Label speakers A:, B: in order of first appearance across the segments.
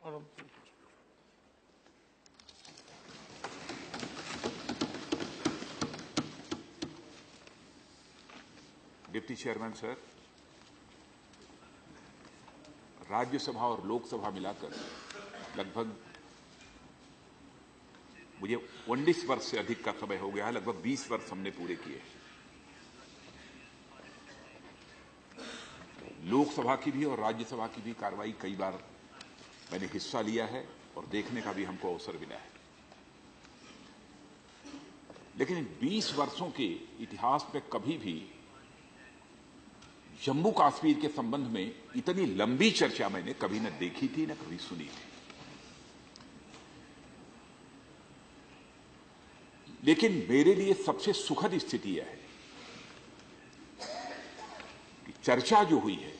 A: Deputy chairman sir, Rajya Sabha और लोकसभा मिलाकर लगभग मुझे 19 वर्ष से अधिक का समय हो गया है, लगभग 20 वर्ष हमने पूरे किए। लोकसभा की भी और राज्यसभा की भी कार्रवाई कई बार मैंने हिस्सा लिया है और देखने का भी हमको अवसर मिला है। लेकिन इन 20 वर्षों के इतिहास में कभी भी जम्मू कश्मीर के संबंध में इतनी लंबी चर्चा मैंने कभी न देखी थी न कभी सुनी थी। लेकिन मेरे लिए सबसे सुखद स्थिति यह है कि चर्चा जो हुई है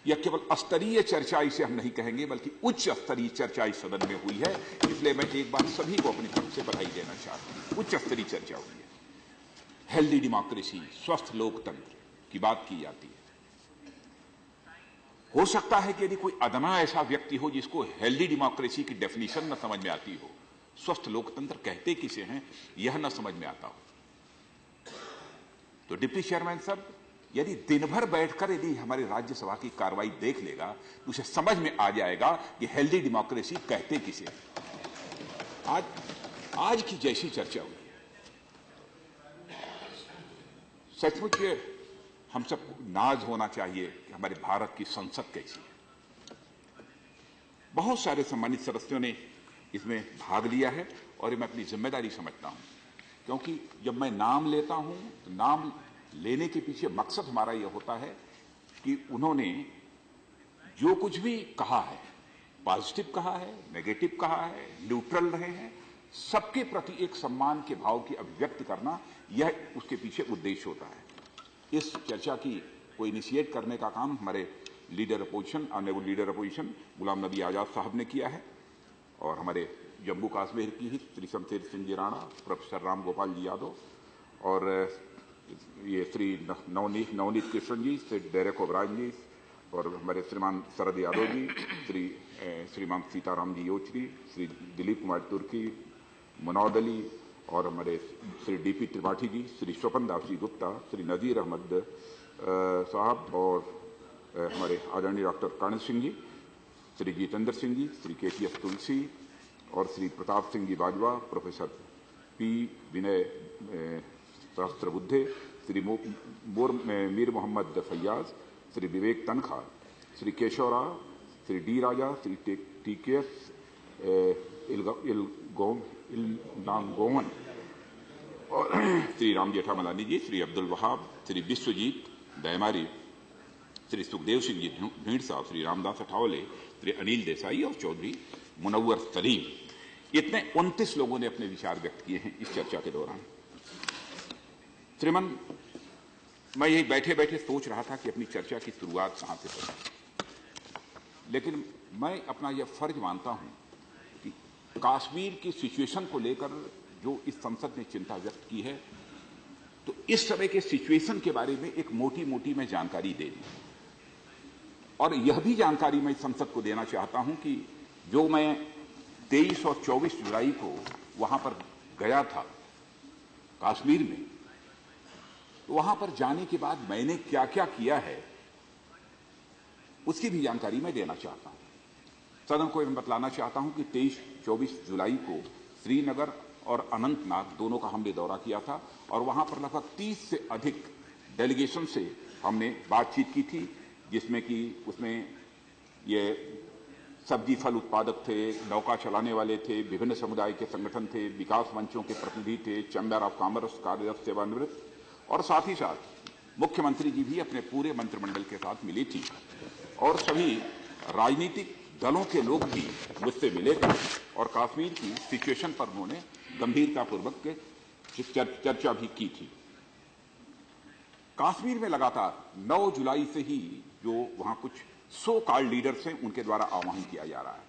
A: यह केवल स्तरीय चर्चा इसे हम नहीं कहेंगे, बल्कि उच्च स्तरीय चर्चा इस सदन में हुई है। इसलिए मैं एक बार सभी को अपनी तरफ से बधाई देना चाहता हूं। उच्च स्तरीय चर्चा हुई है। हेल्दी डेमोक्रेसी, स्वस्थ लोकतंत्र की बात की जाती है। हो सकता है कि यदि कोई अदना ऐसा व्यक्ति हो जिसको हेल्दी डेमोक्रेसी की डेफिनेशन न समझ में आती हो, स्वस्थ लोकतंत्र कहते किसे हैं यह न समझ में आता हो, तो डिप्टी चेयरमैन साहब यदि दिन भर बैठकर यदि हमारी राज्यसभा की कार्रवाई देख लेगा तो उसे समझ में आ जाएगा कि हेल्दी डेमोक्रेसी कहते किसे हैं। आज की जैसी चर्चा हुई है, सचमुच हम सबको नाज होना चाहिए कि हमारे भारत की संसद कैसी है। बहुत सारे सम्मानित सदस्यों ने इसमें भाग लिया है और मैं अपनी जिम्मेदारी समझता हूं, क्योंकि जब मैं नाम लेता हूं तो नाम लेने के पीछे मकसद हमारा यह होता है कि उन्होंने जो कुछ भी कहा है, पॉजिटिव कहा है, नेगेटिव कहा है, न्यूट्रल रहे हैं, सबके प्रति एक सम्मान के भाव की अभिव्यक्ति करना, यह उसके पीछे उद्देश्य होता है। इस चर्चा की को इनिशिएट करने का काम हमारे leader opposition, honourable leader opposition Ghulam Nabi Azad साहब ने किया है और हमारे जम्मू कश्मीर की ही श्री शमशेर सिंह जी राणा, प्रोफेसर राम गोपाल जी यादव और ये श्री नवनीत कृष्ण जी, श्री डेरेक ओब्रायन जी और हमारे श्रीमान शरद यादव जी, श्रीमान सीताराम जी योचरी, श्री दिलीप कुमार तुर्की, मनोद अली और हमारे श्री डीपी त्रिपाठी जी, श्री स्वपन दास जी गुप्ता, श्री नजीर अहमद साहब और हमारे आदरणीय डॉक्टर कर्ण सिंह जी, श्री जितेंद्र सिंह जी, श्री केटीएस तुलसी और श्री प्रताप सिंह जी बाजवा, प्रोफेसर पी विनय सहस्त्रबुद्धे, श्री मीर मोहम्मद फैयाज, श्री विवेक तनखा, श्री केशव राव, श्री डी राजा, श्री टीकेएस इलनांगोवन और श्री राम जेठामलानी जी, श्री अब्दुल वहाब, श्री विश्वजीत दयमारी, श्री सुखदेव सिंह जी भीड़ साहब, श्री रामदास अठावले, श्री अनिल देसाई और चौधरी मुनव्वर सलीम। इतने 29 लोगों ने अपने विचार व्यक्त किए हैं इस चर्चा के दौरान। श्रीमान, मैं यही बैठे बैठे सोच रहा था कि अपनी चर्चा की शुरुआत कहां से करूं, लेकिन मैं अपना यह फर्ज मानता हूं कि कश्मीर की सिचुएशन को लेकर जो इस संसद ने चिंता व्यक्त की है, तो इस समय के सिचुएशन के बारे में एक मोटी मोटी मैं जानकारी दे दी और यह भी जानकारी मैं संसद को देना चाहता हूं कि जो मैं 23 और 24 जुलाई को वहां पर गया था कश्मीर में, तो वहां पर जाने के बाद मैंने क्या क्या किया है उसकी भी जानकारी मैं देना चाहता हूं। सदन को मैं बतलाना चाहता हूं कि 23-24 जुलाई को श्रीनगर और अनंतनाग दोनों का हमने दौरा किया था और वहां पर लगभग 30 से अधिक डेलीगेशन से हमने बातचीत की थी, जिसमें कि उसमें ये सब्जी फल उत्पादक थे, नौका चलाने वाले थे, विभिन्न समुदाय के संगठन थे, विकास मंचों के प्रतिनिधि थे, चैम्बर ऑफ कॉमर्स कार्यरत सेवानिवृत्त और साथ ही साथ मुख्यमंत्री जी भी अपने पूरे मंत्रिमंडल के साथ मिली थी और सभी राजनीतिक दलों के लोग भी मुझसे मिले थे और कश्मीर की सिचुएशन पर उन्होंने गंभीरतापूर्वक चर्चा भी की थी। कश्मीर में लगातार 9 जुलाई से ही जो वहां कुछ सो कॉल्ड लीडर्स हैं उनके द्वारा आह्वान किया जा रहा है,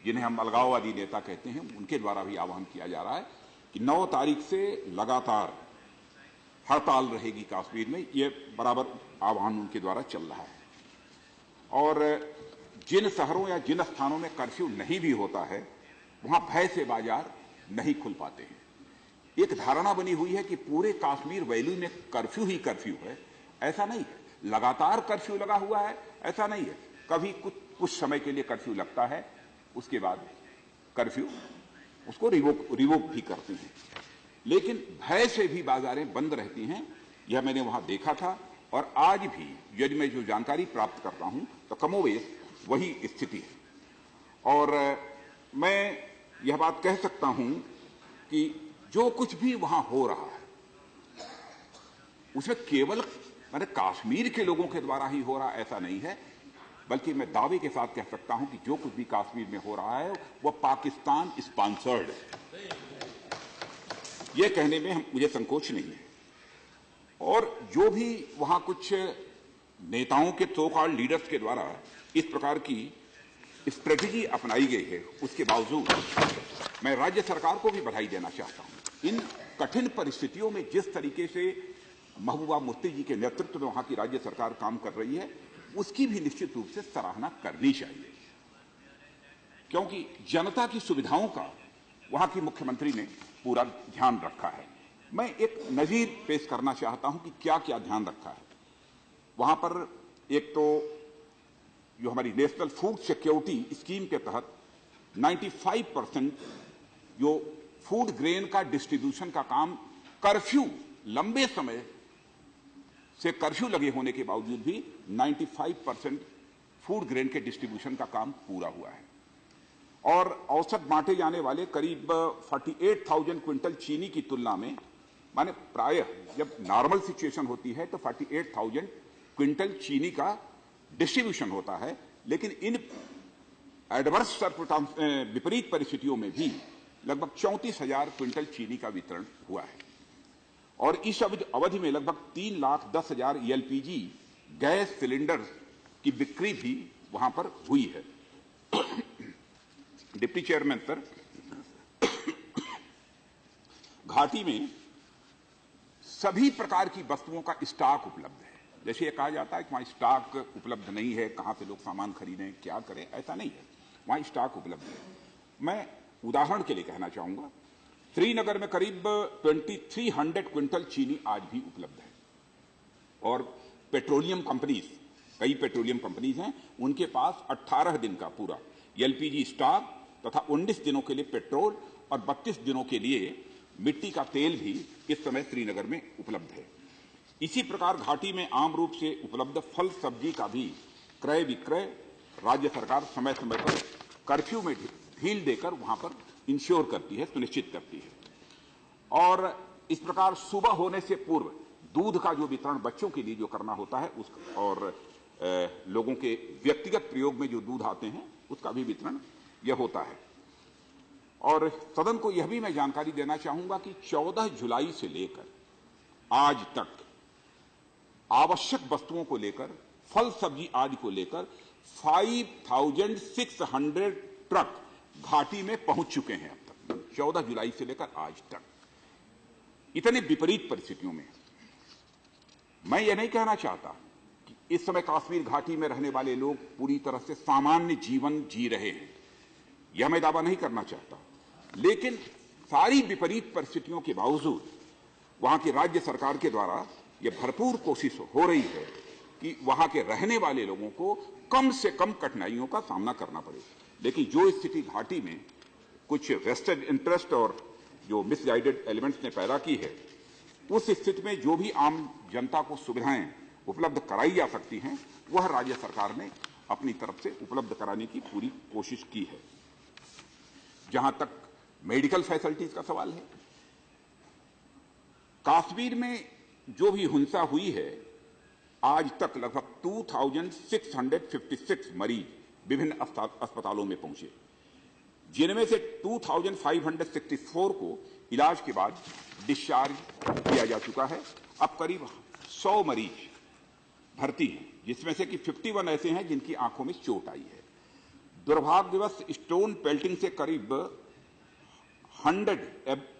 A: जिन्हें हम अलगाववादी नेता कहते हैं, उनके द्वारा भी आह्वान किया जा रहा है कि 9 तारीख से लगातार हड़ताल रहेगी कश्मीर में। ये बराबर आह्वान उनके द्वारा चल रहा है और जिन शहरों या जिन स्थानों में कर्फ्यू नहीं भी होता है वहां भय से बाजार नहीं खुल पाते हैं। एक धारणा बनी हुई है कि पूरे कश्मीर वैली में कर्फ्यू ही कर्फ्यू है। ऐसा नहीं है। लगातार कर्फ्यू लगा हुआ है ऐसा नहीं है। कभी कुछ समय के लिए कर्फ्यू लगता है, उसके बाद कर्फ्यू उसको रिवोक भी करते हैं, लेकिन भय से भी बाजारें बंद रहती हैं। यह मैंने वहां देखा था और आज भी यदि मैं जो जानकारी प्राप्त करता हूं तो कमोवेश वही स्थिति है। और मैं यह बात कह सकता हूं कि जो कुछ भी वहां हो रहा है उसमें केवल मैंने कश्मीर के लोगों के द्वारा ही हो रहा ऐसा नहीं है, बल्कि मैं दावे के साथ कह सकता हूं कि जो कुछ भी कश्मीर में हो रहा है वह पाकिस्तान स्पॉन्सर्ड है। यह कहने में मुझे संकोच नहीं है। और जो भी वहां कुछ नेताओं के सो कॉल्ड लीडर्स के द्वारा इस प्रकार की स्ट्रेटेजी अपनाई गई है, उसके बावजूद मैं राज्य सरकार को भी बधाई देना चाहता हूं। इन कठिन परिस्थितियों में जिस तरीके से महबूबा मुफ्ती जी के नेतृत्व में वहां की राज्य सरकार काम कर रही है, उसकी भी निश्चित रूप से सराहना करनी चाहिए, क्योंकि जनता की सुविधाओं का वहां की मुख्यमंत्री ने पूरा ध्यान रखा है। मैं एक नजीर पेश करना चाहता हूं कि क्या क्या ध्यान रखा है वहां पर। एक तो जो हमारी नेशनल फूड सिक्योरिटी स्कीम के तहत 95% जो फूड ग्रेन का डिस्ट्रीब्यूशन का काम कर्फ्यू लंबे समय से कर्फ्यू लगे होने के बावजूद भी 95% फूड ग्रेन के डिस्ट्रीब्यूशन का काम पूरा हुआ है। और औसत बांटे जाने वाले करीब 48,000 क्विंटल चीनी की तुलना में, माने प्रायः जब नॉर्मल सिचुएशन होती है तो 48,000 क्विंटल चीनी का डिस्ट्रीब्यूशन होता है, लेकिन इन एडवर्स विपरीत परिस्थितियों में भी लगभग 34,000 क्विंटल चीनी का वितरण हुआ है। और इस अवधि में लगभग 3,10,000 एलपीजी गैस सिलेंडर की बिक्री भी वहां पर हुई है। डिप्टी चेयरमैन सर, घाटी में सभी प्रकार की वस्तुओं का स्टॉक उपलब्ध है। जैसे ये कहा जाता है कि वहां स्टॉक उपलब्ध नहीं है, कहां से लोग सामान खरीदें, क्या करें, ऐसा नहीं है। वहां स्टॉक उपलब्ध है। मैं उदाहरण के लिए कहना चाहूंगा, श्रीनगर में करीब 2300 क्विंटल चीनी आज भी उपलब्ध है। और पेट्रोलियम कंपनीज, कई पेट्रोलियम कंपनीज हैं, उनके पास 18 दिन का पूरा एलपीजी स्टॉक तथा 19 दिनों के लिए पेट्रोल और 32 दिनों के लिए मिट्टी का तेल भी इस समय श्रीनगर में उपलब्ध है। इसी प्रकार घाटी में आम रूप से उपलब्ध फल सब्जी का भी क्रय विक्रय राज्य सरकार समय समय पर कर्फ्यू में ढील देकर वहां पर इंश्योर करती है, सुनिश्चित करती है। और इस प्रकार सुबह होने से पूर्व दूध का जो वितरण बच्चों के लिए जो करना होता है और लोगों के व्यक्तिगत प्रयोग में जो दूध आते हैं उसका भी वितरण यह होता है। और सदन को यह भी मैं जानकारी देना चाहूंगा कि 14 जुलाई से लेकर आज तक आवश्यक वस्तुओं को लेकर, फल सब्जी आदि को लेकर 5,600 ट्रक घाटी में पहुंच चुके हैं अब तक, 14 जुलाई से लेकर आज तक। इतने विपरीत परिस्थितियों में मैं यह नहीं कहना चाहता कि इस समय कश्मीर घाटी में रहने वाले लोग पूरी तरह से सामान्य जीवन जी रहे हैं, यह मैं दावा नहीं करना चाहता, लेकिन सारी विपरीत परिस्थितियों के बावजूद वहां की राज्य सरकार के द्वारा यह भरपूर कोशिश हो रही है कि वहां के रहने वाले लोगों को कम से कम कठिनाइयों का सामना करना पड़े। लेकिन जो स्थिति घाटी में कुछ वेस्टेड इंटरेस्ट और जो मिसगाइडेड एलिमेंट्स ने पैदा की है, उस स्थिति में जो भी आम जनता को सुविधाएं उपलब्ध कराई जा सकती हैं, वह राज्य सरकार ने अपनी तरफ से उपलब्ध कराने की पूरी कोशिश की है। जहां तक मेडिकल फैसिलिटीज का सवाल है, कश्मीर में जो भी हिंसा हुई है, आज तक लगभग 2656 मरीज विभिन्न अस्पतालों में पहुंचे, जिनमें से 2564 को इलाज के बाद डिस्चार्ज किया जा चुका है। अब करीब 100 मरीज भर्ती हैं, जिसमें से कि 51 ऐसे हैं जिनकी आंखों में चोट आई है। दुर्भाग्यवश स्टोन पेल्टिंग से करीब 100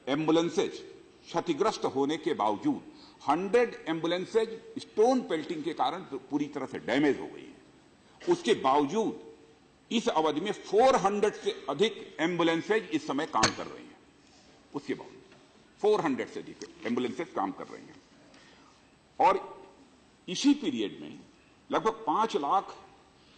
A: एम्बुलेंसेज क्षतिग्रस्त होने के बावजूद 100 एम्बुलेंसेज स्टोन पेल्टिंग के कारण पूरी तरह से डैमेज हो गई हैं। उसके बावजूद इस अवधि में 400 से अधिक एम्बुलेंसेज इस समय काम कर रही हैं। उसके बाद 400 से अधिक एम्बुलेंसेज काम कर रही हैं और इसी पीरियड में लगभग 5 लाख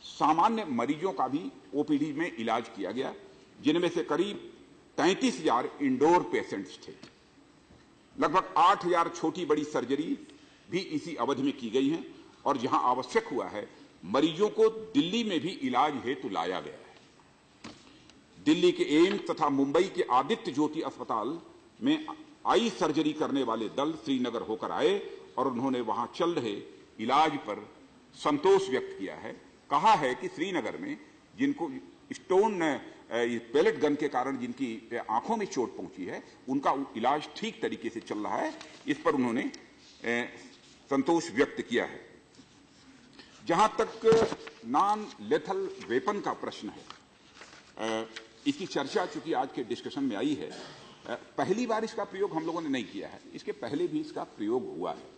A: सामान्य मरीजों का भी ओपीडी में इलाज किया गया, जिनमें से करीब 33,000 इंडोर पेशेंट्स थे। लगभग 8,000 छोटी बड़ी सर्जरी भी इसी अवधि में की गई हैं और जहां आवश्यक हुआ है मरीजों को दिल्ली में भी इलाज हेतु लाया गया है। दिल्ली के एम्स तथा मुंबई के आदित्य ज्योति अस्पताल में आई सर्जरी करने वाले दल श्रीनगर होकर आए और उन्होंने वहां चल रहे इलाज पर संतोष व्यक्त किया है। कहा है कि श्रीनगर में जिनको स्टोन पेलेट गन के कारण जिनकी आंखों में चोट पहुंची है, उनका इलाज ठीक तरीके से चल रहा है। इस पर उन्होंने संतोष व्यक्त किया है। जहां तक नॉन लेथल वेपन का प्रश्न है, इसकी चर्चा चूंकि आज के डिस्कशन में आई है, पहली बार इसका प्रयोग हम लोगों ने नहीं किया है, इसके पहले भी इसका प्रयोग हुआ है।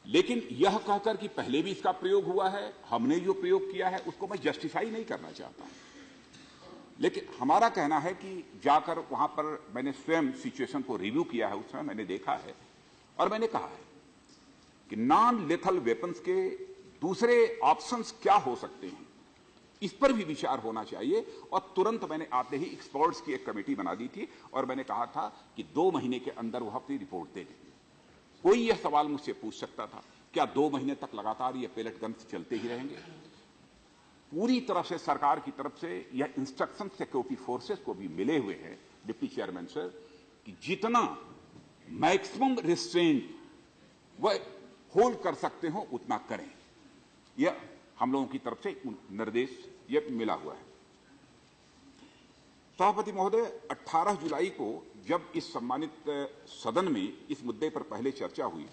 A: लेकिन यह कहकर कि पहले भी इसका प्रयोग हुआ है, हमने जो प्रयोग किया है उसको मैं जस्टिफाई नहीं करना चाहता हूं। लेकिन हमारा कहना है कि जाकर वहां पर मैंने स्वयं सिचुएशन को रिव्यू किया है, उस समय मैंने देखा है और मैंने कहा है कि नॉन लेथल वेपन्स के दूसरे ऑप्शंस क्या हो सकते हैं, इस पर भी विचार होना चाहिए। और तुरंत मैंने आते ही एक्सपर्ट्स की एक कमेटी बना दी थी और मैंने कहा था कि 2 महीने के अंदर वह अपनी रिपोर्ट दे देंगे। कोई यह सवाल मुझसे पूछ सकता था, क्या 2 महीने तक लगातार ये पेलेट गन्स चलते ही रहेंगे? पूरी तरह से सरकार की तरफ से यह इंस्ट्रक्शन सिक्योरिटी फोर्सेस को भी मिले हुए हैं, डिप्टी चेयरमैन सर, कि जितना मैक्सिमम रिस्ट्रेंट वह होल्ड कर सकते हो उतना करें। यह हम लोगों की तरफ से निर्देश यह मिला हुआ है। सभापति महोदय, 18 जुलाई को जब इस सम्मानित सदन में इस मुद्दे पर पहले चर्चा हुई,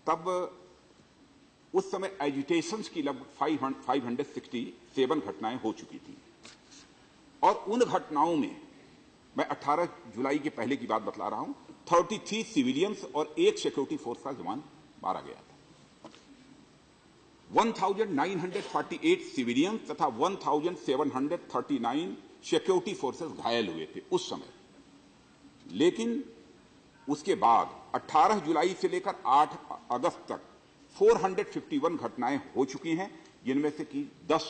A: तब उस समय एजिटेशंस की लगभग 567 घटनाएं हो चुकी थी और उन घटनाओं में मैं 18 जुलाई के पहले की बात बतला रहा हूं, 33 सिविलियंस और 1 सिक्योरिटी फोर्स का जवान मारा गया था। 1948 सिविलियंस तथा 1739 सिक्योरिटी फोर्सेस घायल हुए थे उस समय। लेकिन उसके बाद 18 जुलाई से लेकर 8 अगस्त तक 451 घटनाएं हो चुकी हैं, जिनमें से कि 10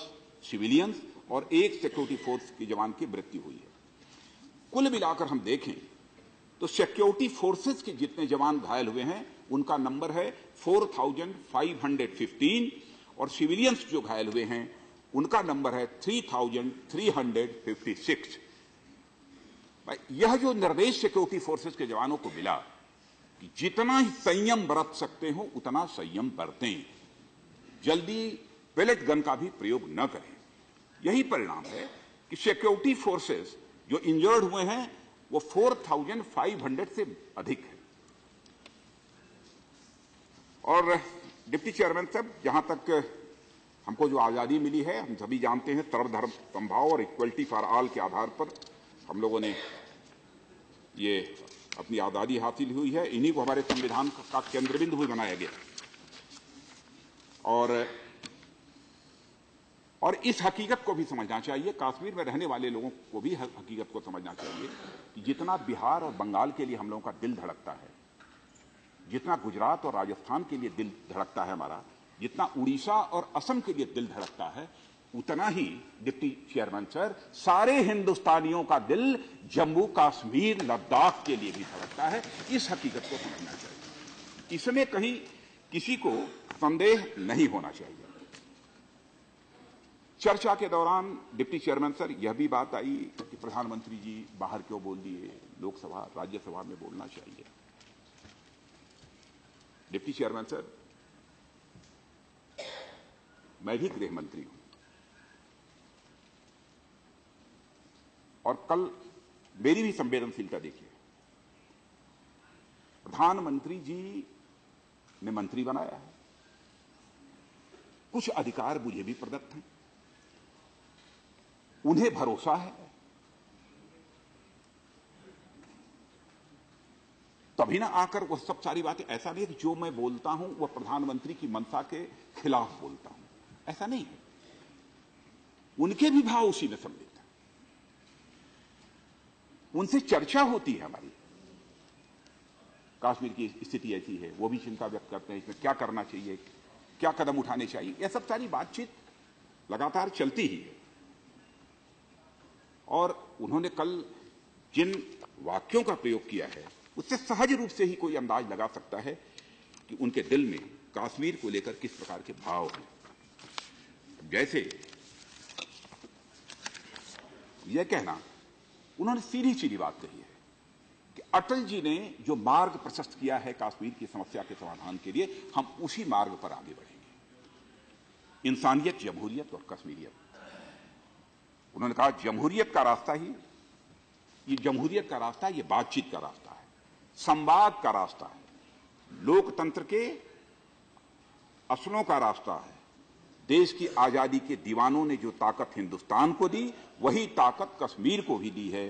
A: सिविलियंस और 1 सिक्योरिटी फोर्स के जवान की मृत्यु हुई है। कुल मिलाकर हम देखें तो सिक्योरिटी फोर्सेस के जितने जवान घायल हुए हैं उनका नंबर है 4515 और सिविलियंस जो घायल हुए हैं उनका नंबर है 3356। यह जो निर्देश सिक्योरिटी फोर्सेस के जवानों को मिला कि जितना ही संयम बरत सकते हो उतना संयम बरतें, जल्दी पेलेट गन का भी प्रयोग न करें। यही परिणाम है कि सिक्योरिटी फोर्सेस जो इंजर्ड हुए हैं वो 4500 से अधिक है। और डिप्टी चेयरमैन साहब, जहां तक हमको जो आजादी मिली है, हम सभी जानते हैं सर्वधर्म समभाव और इक्वलिटी फॉर ऑल के आधार पर हम लोगों ने ये अपनी आजादी हासिल हुई है। इन्हीं को हमारे संविधान का केंद्र बिंदु भी बनाया गया और इस हकीकत को भी समझना चाहिए, कश्मीर में रहने वाले लोगों को भी हकीकत को समझना चाहिए कि जितना बिहार और बंगाल के लिए हम लोगों का दिल धड़कता है, जितना गुजरात और राजस्थान के लिए दिल धड़कता है हमारा, जितना उड़ीसा और असम के लिए दिल धड़कता है, उतना ही डिप्टी चेयरमैन सर सारे हिंदुस्तानियों का दिल जम्मू कश्मीर लद्दाख के लिए भी धड़कता है। इस हकीकत को समझना चाहिए, इसमें कहीं किसी को संदेह नहीं होना चाहिए। चर्चा के दौरान डिप्टी चेयरमैन सर यह भी बात आई कि प्रधानमंत्री जी बाहर क्यों बोल दिए, लोकसभा राज्यसभा में बोलना चाहिए। डिप्टी चेयरमैन सर, मैं भी गृह मंत्री हूं और कल मेरी भी संवेदनशीलता देखिए, प्रधानमंत्री जी ने मंत्री बनाया है, कुछ अधिकार मुझे भी प्रदत्त हैं, उन्हें भरोसा है, तभी ना आकर वो सब सारी बातें, ऐसा नहीं कि जो मैं बोलता हूं वह प्रधानमंत्री की मंशा के खिलाफ बोलता हूं, ऐसा नहीं है। उनके भी भाव उसी में सम्मिलित हैं। उनसे चर्चा होती है हमारी, कश्मीर की स्थिति ऐसी है, वो भी चिंता व्यक्त करते हैं इसमें क्या करना चाहिए, क्या कदम उठाने चाहिए। यह सब सारी बातचीत लगातार चलती ही है। और उन्होंने कल जिन वाक्यों का प्रयोग किया है उससे सहज रूप से ही कोई अंदाज लगा सकता है कि उनके दिल में कश्मीर को लेकर किस प्रकार के भाव हैं। जैसे यह कहना, उन्होंने सीधी सीधी बात कही है कि अटल जी ने जो मार्ग प्रशस्त किया है कश्मीर की समस्या के समाधान के लिए, हम उसी मार्ग पर आगे बढ़ेंगे। इंसानियत, जमहूरियत और कश्मीरियत। उन्होंने कहा जमहूरियत का रास्ता ही, ये जमहूरियत का रास्ता, ये बातचीत का रास्ता है, संवाद का रास्ता है, लोकतंत्र के असूलों का रास्ता है। देश की आजादी के दीवानों ने जो ताकत हिंदुस्तान को दी, वही ताकत कश्मीर को भी दी है।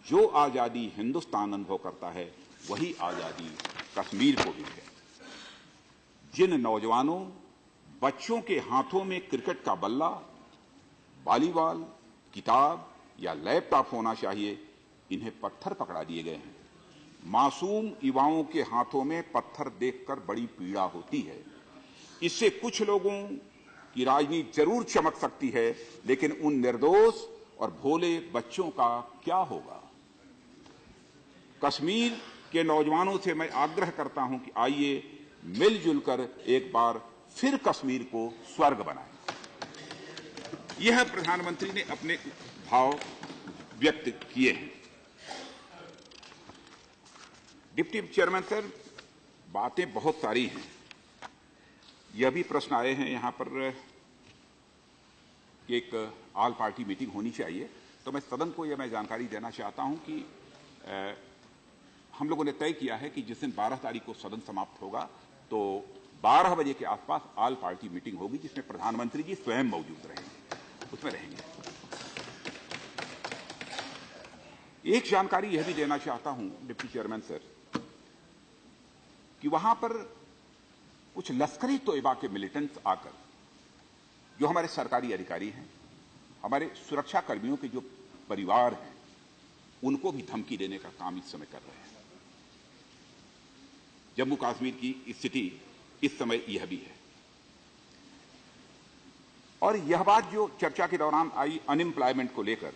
A: जो आजादी हिंदुस्तान अनुभव करता है, वही आजादी कश्मीर को भी है। जिन नौजवानों, बच्चों के हाथों में क्रिकेट का बल्ला, वॉलीबॉल, किताब या लैपटॉप होना चाहिए, इन्हें पत्थर पकड़ा दिए गए हैं। मासूम युवाओं के हाथों में पत्थर देखकर बड़ी पीड़ा होती है। इससे कुछ लोगों की राजनीति जरूर चमक सकती है, लेकिन उन निर्दोष और भोले बच्चों का क्या होगा। कश्मीर के नौजवानों से मैं आग्रह करता हूं कि आइए मिलजुल कर एक बार फिर कश्मीर को स्वर्ग बनाएं। यह प्रधानमंत्री ने अपने भाव व्यक्त किए हैं। डिप्टी चेयरमैन सर, बातें बहुत सारी हैं। यह भी प्रश्न आए हैं यहां पर एक ऑल पार्टी मीटिंग होनी चाहिए, तो मैं सदन को यह मैं जानकारी देना चाहता हूं कि हम लोगों ने तय किया है कि जिस दिन 12 तारीख को सदन समाप्त होगा तो 12 बजे के आसपास ऑल पार्टी मीटिंग होगी, जिसमें प्रधानमंत्री जी स्वयं मौजूद रहेंगे, उसमें रहेंगे। एक जानकारी यह भी देना चाहता हूं डिप्टी चेयरमैन सर कि वहां पर कुछ लश्करी तोयबा के मिलिटेंट्स आकर, जो हमारे सरकारी अधिकारी हैं, हमारे सुरक्षा कर्मियों के जो परिवार हैं, उनको भी धमकी देने का काम इस समय कर रहे हैं। जम्मू कश्मीर की स्थिति इस समय यह भी है। और यह बात जो चर्चा के दौरान आई अनएम्प्लॉयमेंट को लेकर,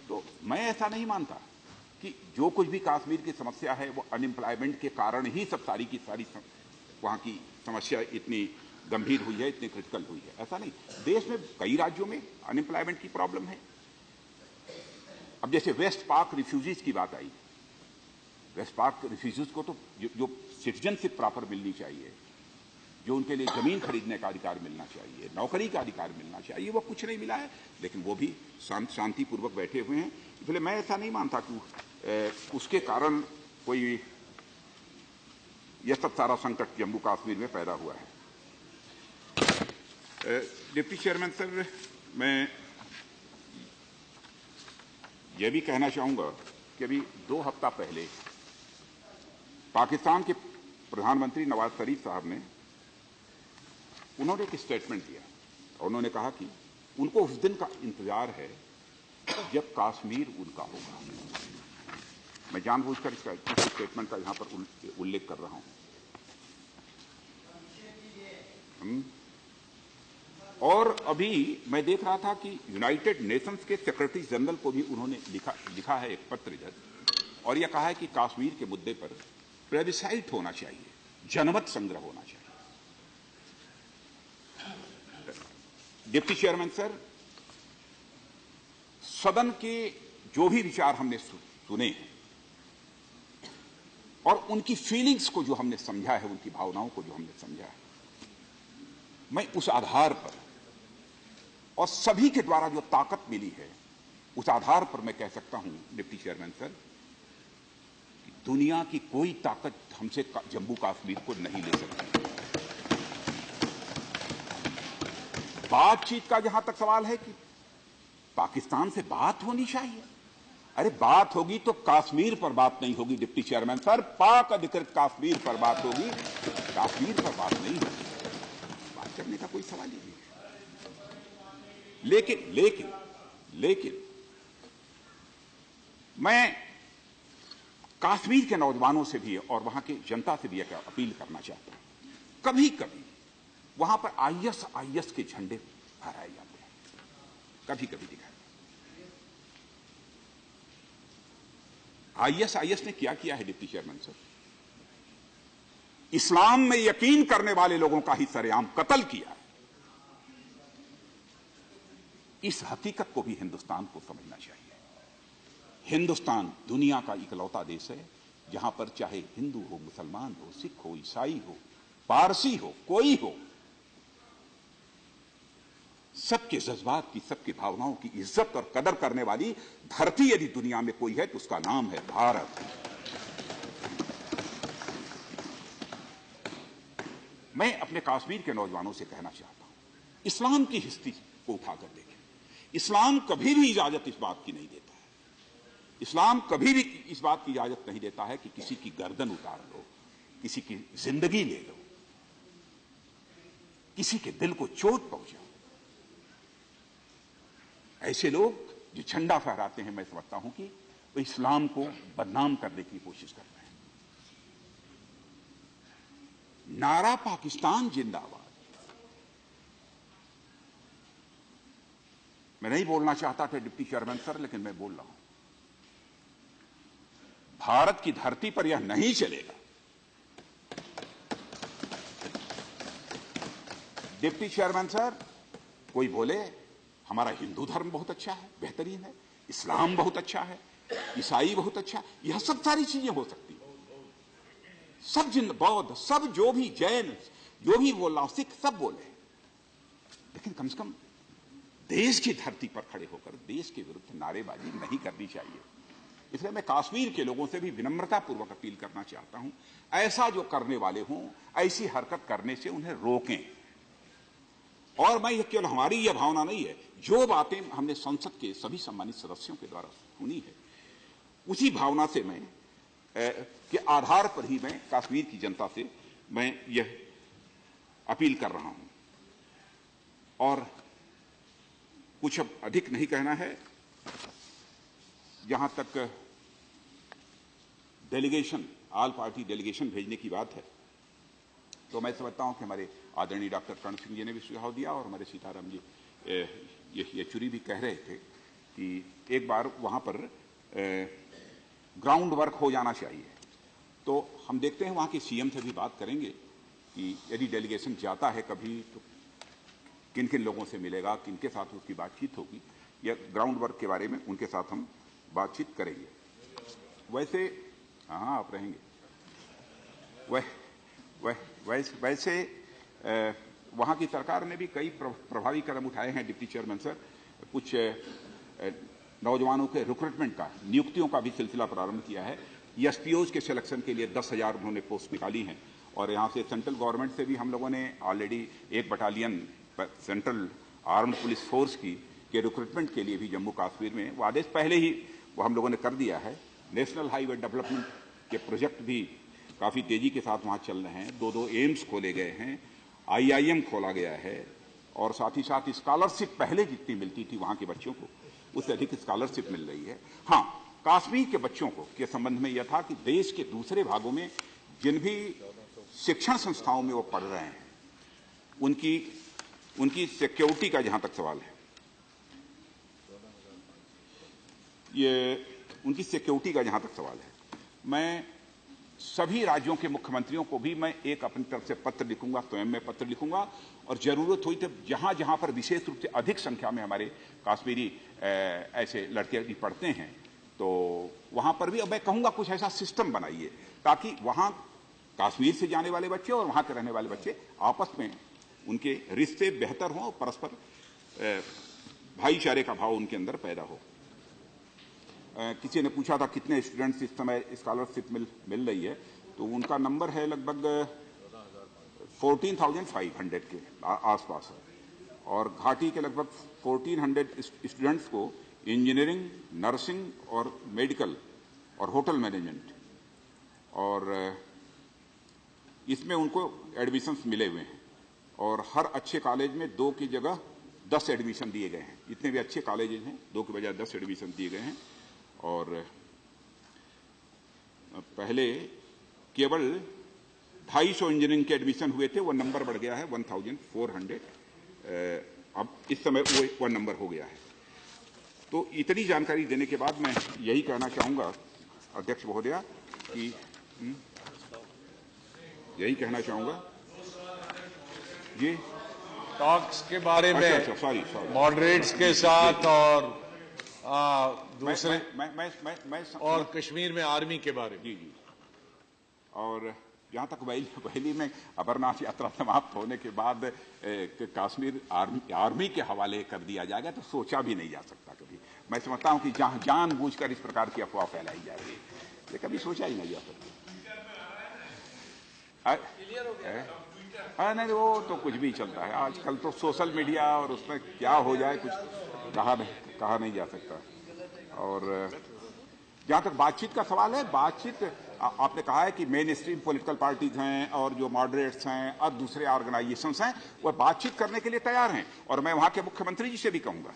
A: तो मैं ऐसा नहीं मानता कि जो कुछ भी कश्मीर की समस्या है वो अनएम्प्लॉयमेंट के कारण ही सब सारी की सारी वहां की समस्या इतनी गंभीर हुई है, इतनी क्रिटिकल हुई है। ऐसा नहीं, देश में कई राज्यों में अनएम्प्लॉयमेंट की प्रॉब्लम है। अब जैसे वेस्ट पाक रिफ्यूजीज की बात आई, वेस्ट पाक रिफ्यूजीज को तो जो सिटीजनशिप प्रॉपर मिलनी चाहिए, जो उनके लिए जमीन खरीदने का अधिकार मिलना चाहिए, नौकरी का अधिकार मिलना चाहिए, वो कुछ नहीं मिला है, लेकिन वो भी शांतिपूर्वक बैठे हुए हैं। इसलिए मैं ऐसा नहीं मानता कि उसके कारण कोई यह सब सारा संकट जम्मू कश्मीर में पैदा हुआ है। डिप्टी चेयरमैन सर, मैं यह भी कहना चाहूंगा कि अभी 2 हफ्ता पहले पाकिस्तान के प्रधानमंत्री नवाज शरीफ साहब ने उन्होंने एक स्टेटमेंट दिया और उन्होंने कहा कि उनको उस दिन का इंतजार है जब कश्मीर उनका होगा। मैं जानबूझकर इसका स्टेटमेंट का यहां पर उल्लेख कर रहा हूं। और अभी मैं देख रहा था कि यूनाइटेड नेशंस के सेक्रेटरी जनरल को भी उन्होंने लिखा है एक पत्र इधर, और यह कहा है कि कश्मीर के मुद्दे पर प्लेबिसाइट होना चाहिए, जनमत संग्रह होना चाहिए। डिप्टी चेयरमैन सर, सदन के जो भी विचार हमने सुने हैं और उनकी फीलिंग्स को जो हमने समझा है, उनकी भावनाओं को जो हमने समझा है, मैं उस आधार पर और सभी के द्वारा जो ताकत मिली है, उस आधार पर मैं कह सकता हूं डिप्टी चेयरमैन सर कि दुनिया की कोई ताकत हमसे जम्मू कश्मीर को नहीं ले सकती। बातचीत का जहां तक सवाल है कि पाकिस्तान से बात होनी चाहिए, अरे बात होगी तो कश्मीर पर बात नहीं होगी डिप्टी चेयरमैन सर, पाक अधिकृत कश्मीर पर बात होगी, कश्मीर पर बात नहीं होगी। बात करने का कोई सवाल ही नहीं है। लेकिन लेकिन लेकिन मैं कश्मीर के नौजवानों से भी और वहां की जनता से भी एक अपील करना चाहता हूं। कभी कभी वहां पर आईएस के झंडे फहराए जाते हैं, कभी कभी दिखाई। आईएस ने क्या किया है डिप्टी चेयरमैन सर? इस्लाम में यकीन करने वाले लोगों का ही सरेआम कत्ल किया है। इस हकीकत को भी हिंदुस्तान को समझना चाहिए। हिंदुस्तान दुनिया का इकलौता देश है जहां पर चाहे हिंदू हो, मुसलमान हो, सिख हो, ईसाई हो, पारसी हो, कोई हो, सबके जज्बात की, सबकी भावनाओं की इज्जत और कदर करने वाली धरती यदि दुनिया में कोई है तो उसका नाम है भारत। मैं अपने कश्मीर के नौजवानों से कहना चाहता हूं, इस्लाम की हिस्ट्री को उठाकर देखें। इस्लाम कभी भी इजाजत इस बात की नहीं देता है, इस्लाम कभी भी इस बात की इजाजत नहीं देता है कि किसी की गर्दन उतार लो, किसी की जिंदगी ले लो, किसी के दिल को चोट पहुंचाओ। ऐसे लोग जो झंडा फहराते हैं, मैं समझता हूं कि वो इस्लाम को बदनाम करने की कोशिश कर रहे हैं। नारा पाकिस्तान जिंदाबाद। मैं नहीं बोलना चाहता था डिप्टी चेयरमैन सर, लेकिन मैं बोल रहा हूं, भारत की धरती पर यह नहीं चलेगा। डिप्टी चेयरमैन सर, कोई बोले हमारा हिंदू धर्म बहुत अच्छा है, बेहतरीन है, इस्लाम बहुत अच्छा है, ईसाई बहुत अच्छा है, यह सब सारी चीजें हो सकती हैं। सब जिन बौद्ध, सब जो भी जैन, जो भी बोल रहा हूं, सिख, सब बोले, लेकिन कम से कम देश की धरती पर खड़े होकर देश के विरुद्ध नारेबाजी नहीं करनी चाहिए। इसलिए मैं कश्मीर के लोगों से भी विनम्रतापूर्वक अपील करना चाहता हूं, ऐसा जो करने वाले हों, ऐसी हरकत करने से उन्हें रोकें। और मैं केवल हमारी यह भावना नहीं है, जो बातें हमने संसद के सभी सम्मानित सदस्यों के द्वारा सुनी है, उसी भावना से मैं के आधार पर ही मैं कश्मीर की जनता से मैं यह अपील कर रहा हूं। और कुछ अब अधिक नहीं कहना है। जहां तक डेलीगेशन, ऑल पार्टी डेलीगेशन भेजने की बात है, तो मैं समझता हूं कि हमारे आदरणीय डॉक्टर कर्ण सिंह जी ने भी सुझाव दिया और हमारे सीताराम जी येचुरी भी कह रहे थे कि एक बार वहां पर ग्राउंड वर्क हो जाना चाहिए। तो हम देखते हैं, वहां के सीएम से भी बात करेंगे कि यदि डेलीगेशन जाता है कभी तो किन किन लोगों से मिलेगा, किन के साथ उसकी बातचीत होगी, या ग्राउंड वर्क के बारे में उनके साथ हम बातचीत करेंगे। वैसे हाँ, आप रहेंगे। वैसे वहाँ की सरकार ने भी कई प्रभावी कदम उठाए हैं डिप्टी चेयरमैन सर। कुछ नौजवानों के रिक्रूटमेंट का, नियुक्तियों का भी सिलसिला प्रारंभ किया है। एसपीओज के सिलेक्शन के लिए 10,000 उन्होंने पोस्ट निकाली हैं और यहाँ से सेंट्रल गवर्नमेंट से भी हम लोगों ने already 1 battalion central armed police force की के रिक्रूटमेंट के लिए भी जम्मू कश्मीर में वो आदेश पहले ही वो हम लोगों ने कर दिया है। नेशनल हाईवे डेवलपमेंट के प्रोजेक्ट भी काफ़ी तेजी के साथ वहाँ चल रहे हैं। 2 एम्स खोले गए हैं, IIM खोला गया है और साथ ही साथ स्कॉलरशिप पहले जितनी मिलती थी वहाँ के बच्चों को, उससे अधिक स्कॉलरशिप मिल रही है। हाँ, कश्मीर के बच्चों को के संबंध में यह था कि देश के दूसरे भागों में जिन भी शिक्षण संस्थाओं में वो पढ़ रहे हैं, उनकी सिक्योरिटी का जहां तक सवाल है, ये उनकी सिक्योरिटी का जहां तक सवाल है, मैं सभी राज्यों के मुख्यमंत्रियों को भी मैं एक अपनी तरफ से पत्र लिखूंगा, स्वयं मैं पत्र लिखूंगा और जरूरत हुई तो जहां जहां पर विशेष रूप से अधिक संख्या में हमारे कश्मीरी ऐसे लड़के भी पढ़ते हैं, तो वहां पर भी अब मैं कहूंगा कुछ ऐसा सिस्टम बनाइए ताकि वहां कश्मीर से जाने वाले बच्चे और वहां के रहने वाले बच्चे आपस में उनके रिश्ते बेहतर हों, परस्पर भाईचारे का भाव उनके अंदर पैदा हो। किसी ने पूछा था कितने स्टूडेंट्स इस समय स्कॉलरशिप मिल रही है, तो उनका नंबर है लगभग 14,500 के आसपास है और घाटी के लगभग 1,400 स्टूडेंट्स को इंजीनियरिंग, नर्सिंग और मेडिकल और होटल मैनेजमेंट और इसमें उनको एडमिशन्स मिले हुए हैं और हर अच्छे कॉलेज में 2 की जगह 10 एडमिशन दिए गए हैं। इतने भी अच्छे कॉलेजेस हैं, 2 के बजाय 10 एडमिशन दिए गए हैं। और पहले केवल 250 इंजीनियरिंग के एडमिशन हुए थे, वो नंबर बढ़ गया है 1400। अब इस समय वो नंबर हो गया है। तो इतनी जानकारी देने के बाद मैं यही कहना चाहूंगा अध्यक्ष महोदया कि यही कहना चाहूंगा ये
B: टॉक्स के बारे में
A: सॉरी
B: मॉडरेट्स के साथ और दूसरे
A: मैं
B: और कश्मीर में आर्मी के बारे में।
A: जी जी। और जहां तक वैली में अमरनाथ यात्रा समाप्त होने के बाद कश्मीर आर्मी के हवाले कर दिया जाएगा तो सोचा भी नहीं जा सकता कभी। मैं समझता हूं कि जहां जानबूझकर इस प्रकार की अफवाह फैलाई जा रही है, ये कभी सोचा ही नहीं जा सकता। नहीं, वो तो कुछ भी चलता है आजकल तो सोशल मीडिया, और उसमें क्या हो जाए कुछ कहा नहीं जा सकता। और जहां तक बातचीत का सवाल है, बातचीत आपने कहा है कि मेन स्ट्रीम पॉलिटिकल पार्टीज हैं और जो मॉडरेट्स हैं और दूसरे ऑर्गेनाइजेशंस हैं, वो बातचीत करने के लिए तैयार हैं। और मैं वहां के मुख्यमंत्री जी से भी कहूंगा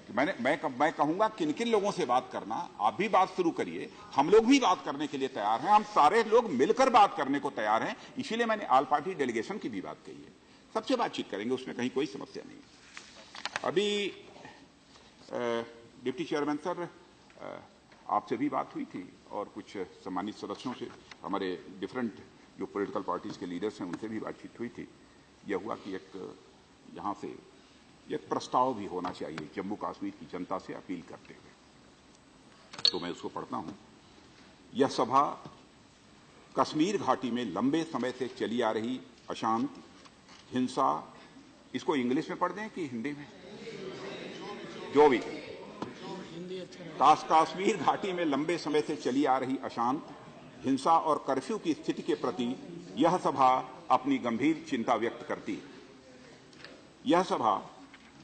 A: कि मैं कहूंगा किन किन लोगों से बात करना, आप भी बात शुरू करिए, हम लोग भी बात करने के लिए तैयार हैं, हम सारे लोग मिलकर बात करने को तैयार हैं। इसीलिए मैंने ऑल पार्टी डेलीगेशन की भी बात कही है, सबसे बातचीत करेंगे, उसमें कहीं कोई समस्या नहीं है। अभी डिप्टी चेयरमैन सर, आपसे भी बात हुई थी और कुछ सम्मानित सदस्यों से, हमारे डिफरेंट जो पॉलिटिकल पार्टीज के लीडर्स हैं उनसे भी बातचीत हुई थी। यह हुआ कि एक यहाँ से एक प्रस्ताव भी होना चाहिए जम्मू कश्मीर की जनता से अपील करते हुए, तो मैं उसको पढ़ता हूं। यह सभा कश्मीर घाटी में लंबे समय से चली आ रही अशांति, हिंसा, इसको इंग्लिश में पढ़ दें कि हिंदी में, जो भी, कश्मीर घाटी में लंबे समय से चली आ रही अशांति, हिंसा और कर्फ्यू की स्थिति के प्रति यह सभा अपनी गंभीर चिंता व्यक्त करती है। यह सभा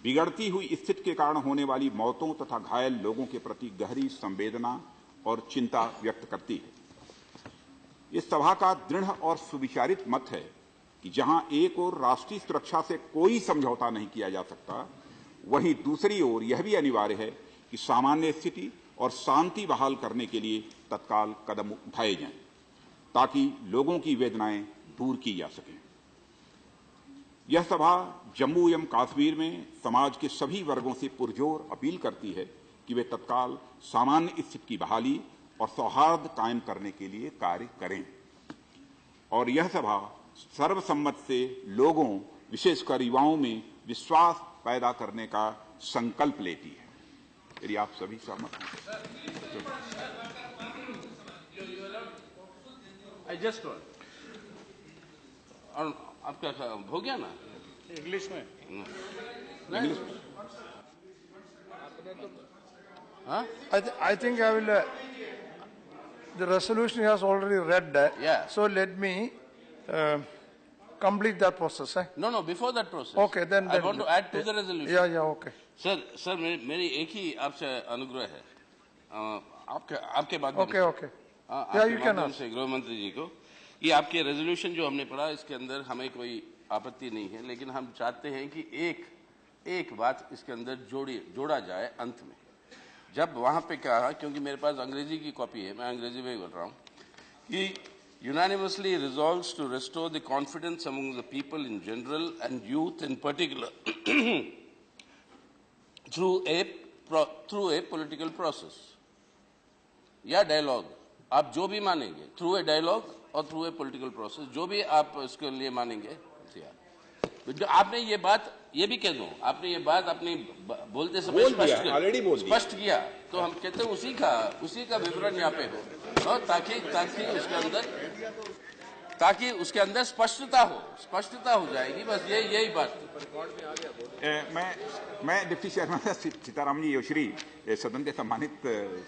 A: बिगड़ती हुई स्थिति के कारण होने वाली मौतों तथा घायल लोगों के प्रति गहरी संवेदना और चिंता व्यक्त करती है। इस सभा का दृढ़ और सुविचारित मत है कि जहां एक ओर राष्ट्रीय सुरक्षा से कोई समझौता नहीं किया जा सकता, वहीं दूसरी ओर यह भी अनिवार्य है कि सामान्य स्थिति और शांति बहाल करने के लिए तत्काल कदम उठाए जाएं, ताकि लोगों की वेदनाएं दूर की जा सकें। यह सभा जम्मू एवं कश्मीर में समाज के सभी वर्गों से पुरजोर अपील करती है कि वे तत्काल सामान्य स्थिति की बहाली और सौहार्द कायम करने के लिए कार्य करें। और यह सभा सर्वसम्मत से लोगों, विशेषकर युवाओं में विश्वास पैदा करने का संकल्प लेती है। यदि आप सभी सहमत हैं।
C: आपका हो गया ना
B: इंग्लिश में?
A: इंग्लिश में?
C: हाँ?
D: I think I will. The resolution he has already read.
C: Yeah.
D: So let me complete that process.
C: No. Before that process.
D: Okay, then.
C: I want to add to the resolution.
D: Yeah. Okay.
C: Sir मेरी एक ही आपसे अनुग्रह है, आपके माध्यम
D: से। Okay. Yeah, you can ask.
C: गृह मंत्री जी को, ये आपके रेजोल्यूशन जो हमने पढ़ा, इसके अंदर हमें कोई आपत्ति नहीं है, लेकिन हम चाहते हैं कि एक बात इसके अंदर जोड़ा जाए अंत में। जब वहां पे कहा, क्योंकि मेरे पास अंग्रेजी की कॉपी है, मैं अंग्रेजी में बोल रहा हूं, कि unanimously resolves to restore the confidence among the people in general and youth in particular through a political process या डायलॉग, आप जो भी मानेंगे, थ्रू ए डायलॉग और थ्रू ए पॉलिटिकल प्रोसेस, जो भी आप इसके लिए मानेंगे। जो आपने ये बात, ये भी कह दो, आपने ये बात अपनी बोलते समय स्पष्ट किया, तो हम कहते हैं उसी का विवरण यहाँ पे हो, और ताकि उसके अंदर स्पष्टता हो जाएगी। बस यही बात।
A: मैं डिप्टी चेयरमैन सीताराम जी योशरी सदन के सम्मानित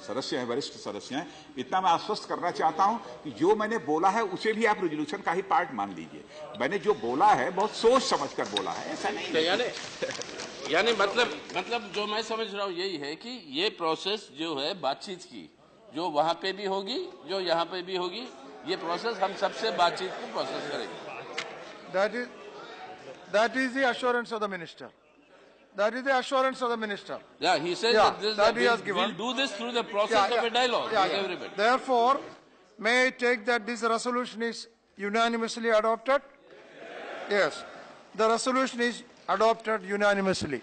A: सदस्य हैं, वरिष्ठ सदस्य हैं, इतना मैं आश्वस्त करना चाहता हूं कि जो मैंने बोला है उसे भी आप रेजोल्यूशन का ही पार्ट मान लीजिए। मैंने जो बोला है बहुत सोच समझकर बोला है, ऐसा नहीं
C: तो यानी मतलब जो मैं समझ रहा हूं यही है कि ये प्रोसेस जो है बातचीत की, जो वहां पे भी होगी, जो यहाँ पे भी होगी, ये प्रोसेस हम सबसे बातचीत की प्रोसेस करेंगे।
D: That is the assurance of the minister. That is the assurance of the minister.
C: Yeah, he says
D: Yeah,
C: that, this,
D: that he has
C: we'll
D: given.
C: do this through the process of a dialogue with everybody.
D: Therefore, may I take that this resolution is unanimously adopted? Yes. The resolution is adopted unanimously.